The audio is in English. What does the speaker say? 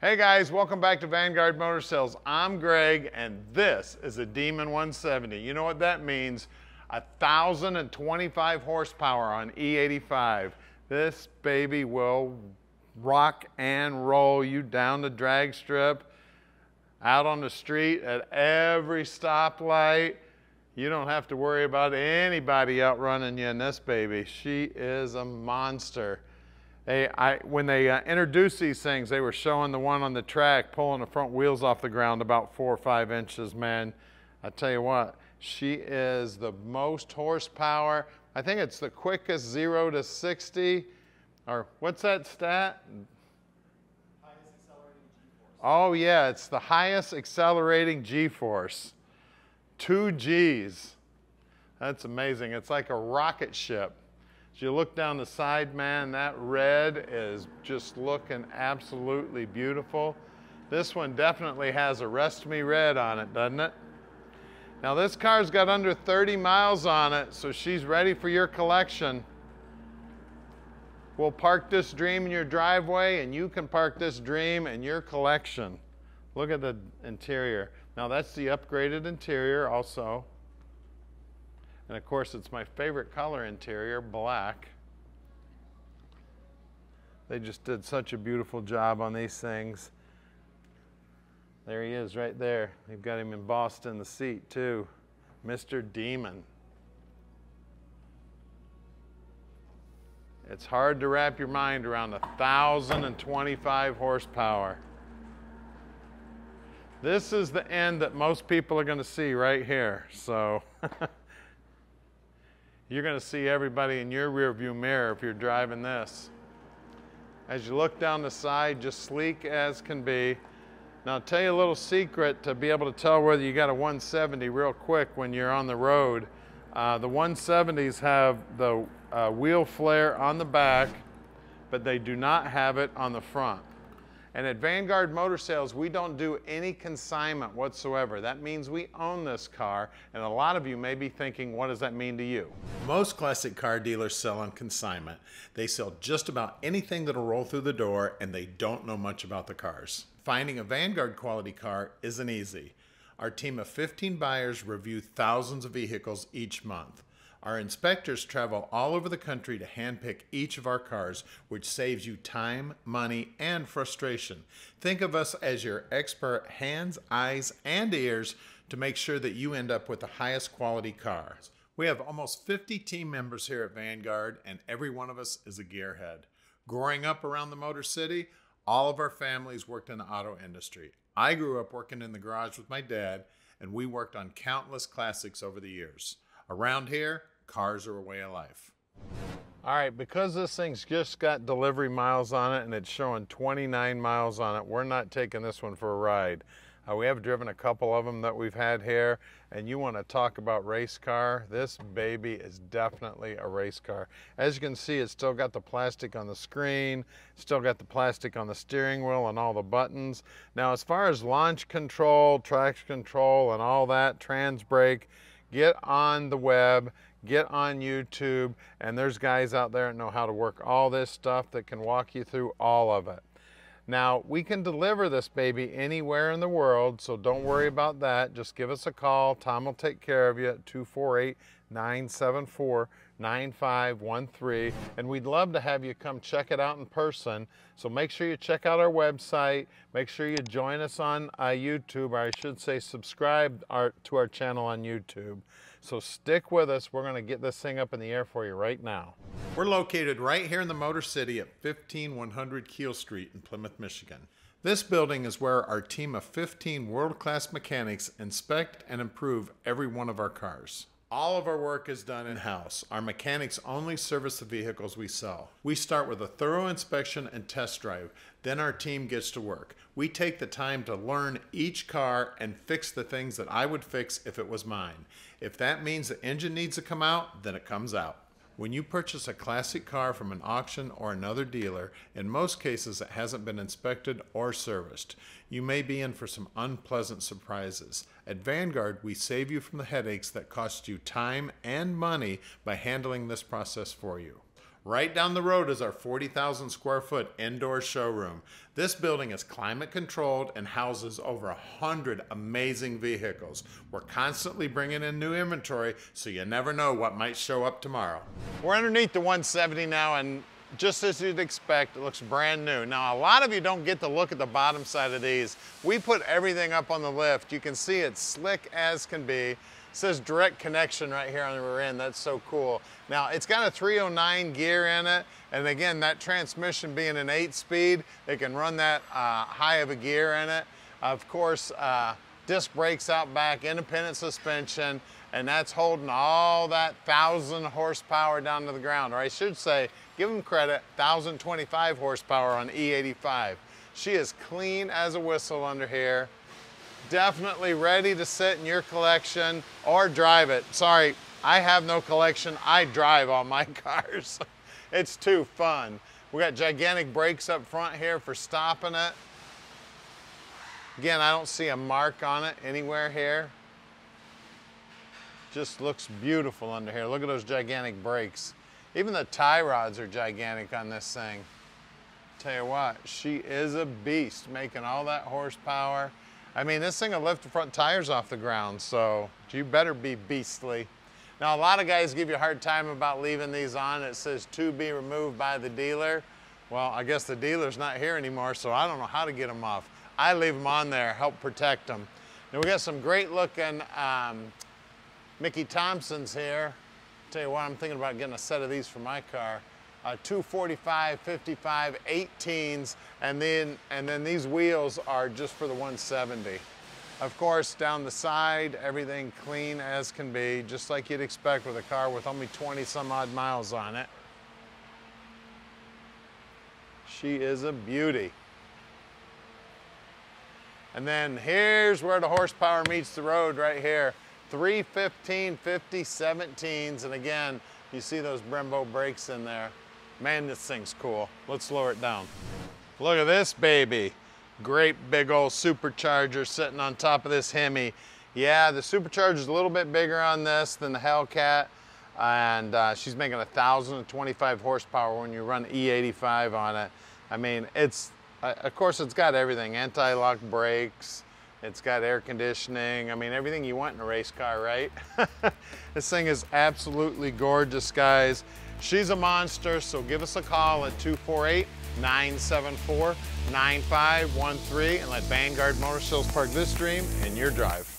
Hey guys, welcome back to Vanguard Motor Sales. I'm Greg and this is a Demon 170. You know what that means? 1,025 horsepower on E85. This baby will rock and roll you down the drag strip, out on the street, at every stoplight. You don't have to worry about anybody outrunning you in this baby. She is a monster. When they introduced these things, they were showing the one on the track pulling the front wheels off the ground about 4 or 5 inches, man. I tell you what, she is the most horsepower. I think it's the quickest 0 to 60, or what's that stat? Highest accelerating G-force. Oh yeah, it's the highest accelerating G-force. 2 Gs. That's amazing. It's like a rocket ship. As you look down the side, man, that red is just looking absolutely beautiful. This one definitely has a Rest Me red on it, doesn't it? Now this car's got under 30 miles on it, so she's ready for your collection. We'll park this dream in your driveway and you can park this dream in your collection. Look at the interior. Now that's the upgraded interior also. And of course, it's my favorite color interior, black. They just did such a beautiful job on these things. There he is right there. They've got him embossed in the seat too. Mr. Demon. It's hard to wrap your mind around 1,025 horsepower. This is the end that most people are going to see right here. So you're going to see everybody in your rearview mirror if you're driving this. As you look down the side, just sleek as can be. Now I'll tell you a little secret to be able to tell whether you got a 170 real quick when you're on the road. The 170s have the wheel flare on the back, but they do not have it on the front. And at Vanguard Motor Sales, we don't do any consignment whatsoever. That means we own this car, and a lot of you may be thinking, what does that mean to you? Most classic car dealers sell on consignment. They sell just about anything that'll roll through the door, and they don't know much about the cars. Finding a Vanguard quality car isn't easy. Our team of 15 buyers review thousands of vehicles each month. Our inspectors travel all over the country to handpick each of our cars, which saves you time, money, and frustration. Think of us as your expert hands, eyes, and ears to make sure that you end up with the highest quality car. We have almost 50 team members here at Vanguard, and every one of us is a gearhead. Growing up around the Motor City, all of our families worked in the auto industry. I grew up working in the garage with my dad, and we worked on countless classics over the years. Around here, cars are a way of life. All right, because this thing's just got delivery miles on it and it's showing 29 miles on it, we're not taking this one for a ride. We have driven a couple of them that we've had here, and you want to talk about race car, this baby is definitely a race car. As you can see, it's still got the plastic on the screen, still got the plastic on the steering wheel and all the buttons. Now, as far as launch control, traction control, and all that, trans brake, get on the web, get on YouTube, and there's guys out there that know how to work all this stuff that can walk you through all of it. Now, we can deliver this baby anywhere in the world, so don't worry about that. Just give us a call. Tom will take care of you at 248-974-9513. And we'd love to have you come check it out in person. So make sure you check out our website. Make sure you join us on YouTube, or I should say subscribe to our channel on YouTube. So stick with us. We're going to get this thing up in the air for you right now. We're located right here in the Motor City at 15100 Keel Street in Plymouth, Michigan. This building is where our team of 15 world-class mechanics inspect and improve every one of our cars. All of our work is done in-house. Our mechanics only service the vehicles we sell. We start with a thorough inspection and test drive. Then our team gets to work. We take the time to learn each car and fix the things that I would fix if it was mine. If that means the engine needs to come out, then it comes out. When you purchase a classic car from an auction or another dealer, in most cases it hasn't been inspected or serviced. You may be in for some unpleasant surprises. At Vanguard, we save you from the headaches that cost you time and money by handling this process for you. Right down the road is our 40,000 square foot indoor showroom. This building is climate controlled and houses over 100 amazing vehicles. We're constantly bringing in new inventory, so you never know what might show up tomorrow. We're underneath the 170 now, and just as you'd expect, it looks brand new. Now, a lot of you don't get to look at the bottom side of these. We put everything up on the lift. You can see it's slick as can be. It says direct connection right here on the rear end. That's so cool. Now, it's got a 309 gear in it. And again, that transmission being an 8-speed, it can run that high of a gear in it. Of course, disc brakes out back, independent suspension, and that's holding all that 1,000 horsepower down to the ground. Or I should say, give them credit, 1,025 horsepower on E85. She is clean as a whistle under here. Definitely ready to sit in your collection or drive it. Sorry, I have no collection. I drive all my cars. It's too fun. We got gigantic brakes up front here for stopping it. Again, I don't see a mark on it anywhere here. Just looks beautiful under here. Look at those gigantic brakes. Even the tie rods are gigantic on this thing. Tell you what, she is a beast, making all that horsepower. I mean, this thing will lift the front tires off the ground, so you better be beastly. Now, a lot of guys give you a hard time about leaving these on. It says to be removed by the dealer. Well, I guess the dealer's not here anymore, so I don't know how to get them off. I leave them on there, help protect them. Now, we got some great looking Mickey Thompsons here. Tell you what, I'm thinking about getting a set of these for my car. 245, 55, 18s, and then these wheels are just for the 170. Of course, down the side, everything clean as can be, just like you'd expect with a car with only 20 some odd miles on it. She is a beauty. And then here's where the horsepower meets the road right here. 315, 50, 17s, and again, you see those Brembo brakes in there. Man, this thing's cool. Let's lower it down. Look at this baby. Great big old supercharger sitting on top of this Hemi. Yeah, the supercharger's a little bit bigger on this than the Hellcat, and she's making 1,025 horsepower when you run E85 on it. I mean, of course it's got everything, anti-lock brakes, it's got air conditioning, I mean, everything you want in a race car, right? This thing is absolutely gorgeous, guys. She's a monster, so give us a call at 248-974-9513 and let Vanguard Motor Sales park this dream in your drive.